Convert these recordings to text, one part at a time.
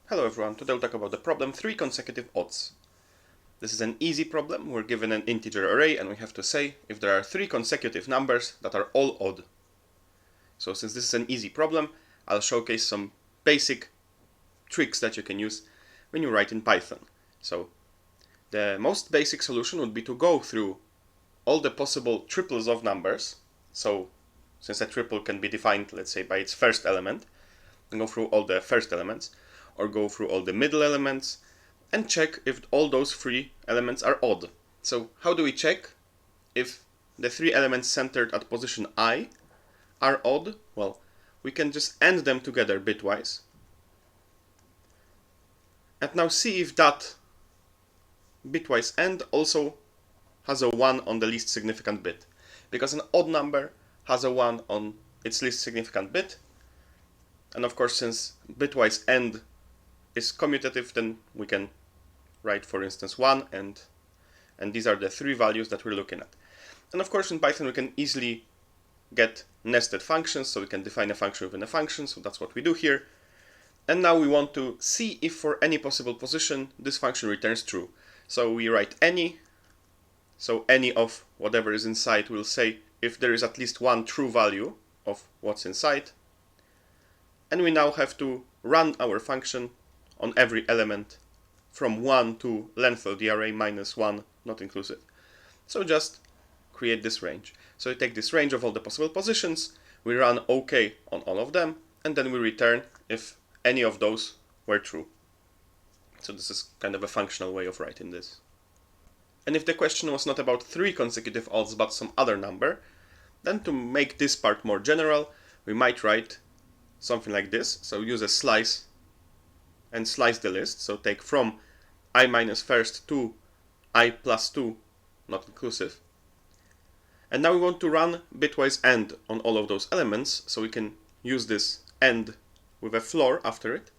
Hello everyone, today we'll talk about the problem 3 consecutive odds. This is an easy problem. We're given an integer array and we have to say if there are 3 consecutive numbers that are all odd. So since this is an easy problem, I'll showcase some basic tricks that you can use when you write in Python. So the most basic solution would be to go through all the possible triples of numbers. So since a triple can be defined, let's say, by its first element, and go through all the first elements, or go through all the middle elements, and check if all those 3 elements are odd. So how do we check if the 3 elements centered at position I are odd? Well, we can just AND them together bitwise. And now see if that bitwise AND also has a 1 on the least significant bit. Because an odd number has a 1 on its least significant bit. And of course, since bitwise AND is commutative, then we can write, for instance, 1 and these are the 3 values that we're looking at. And of course, in Python we can easily get nested functions, so we can define a function within a function, so that's what we do here. And now we want to see if for any possible position this function returns true. So we write any, so any of whatever is inside will say if there is at least one true value of what's inside. And we now have to run our function on every element from 1 to length of the array minus 1, not inclusive. So just create this range. So we take this range of all the possible positions, we run OK on all of them, and then we return if any of those were true. So this is kind of a functional way of writing this. And if the question was not about 3 consecutive odds but some other number, then to make this part more general, we might write something like this. So use a slice and slice the list. So take from I minus first to I plus 2, not inclusive. And now we want to run bitwise AND on all of those elements, so we can use this AND with a floor after it,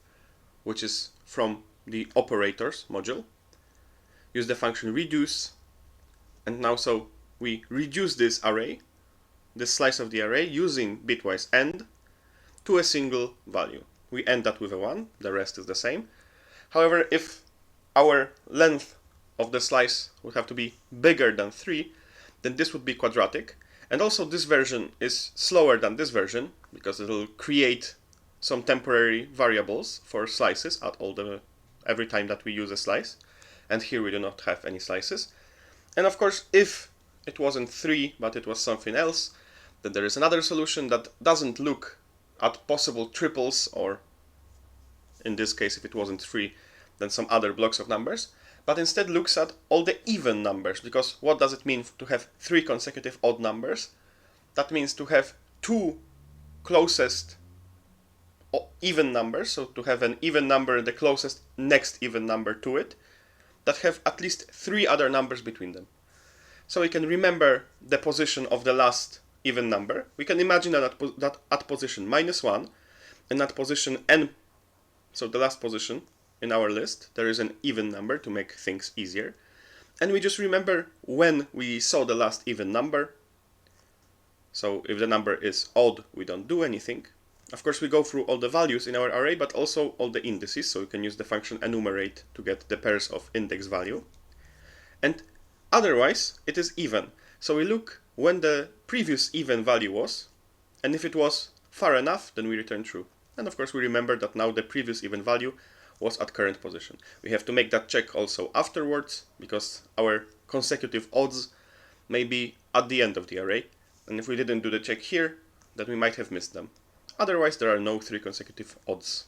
which is from the operators module. Use the function reduce, and now so we reduce this array, this slice of the array, using bitwise AND to a single value. We end that with a 1, the rest is the same. However, if our length of the slice would have to be bigger than 3, then this would be quadratic. And also this version is slower than this version, because it will create some temporary variables for slices at every time that we use a slice. And here we do not have any slices. And of course, if it wasn't 3, but it was something else, then there is another solution that doesn't look at possible triples, or in this case, if it wasn't 3, then some other blocks of numbers, but instead looks at all the even numbers. Because what does it mean to have 3 consecutive odd numbers? That means to have 2 closest even numbers, so to have an even number and the closest next even number to it, that have at least 3 other numbers between them. So we can remember the position of the last even number. We can imagine that at position minus 1 and at position n, so the last position in our list, there is an even number to make things easier. And we just remember when we saw the last even number. So if the number is odd, we don't do anything. Of course, we go through all the values in our array, but also all the indices. So we can use the function enumerate to get the pairs of index value. And otherwise, it is even. So we look when the previous even value was, and if it was far enough, then we return true. And of course, we remember that now the previous even value was at current position. We have to make that check also afterwards, because our consecutive odds may be at the end of the array. And if we didn't do the check here, then we might have missed them. Otherwise, there are no 3 consecutive odds.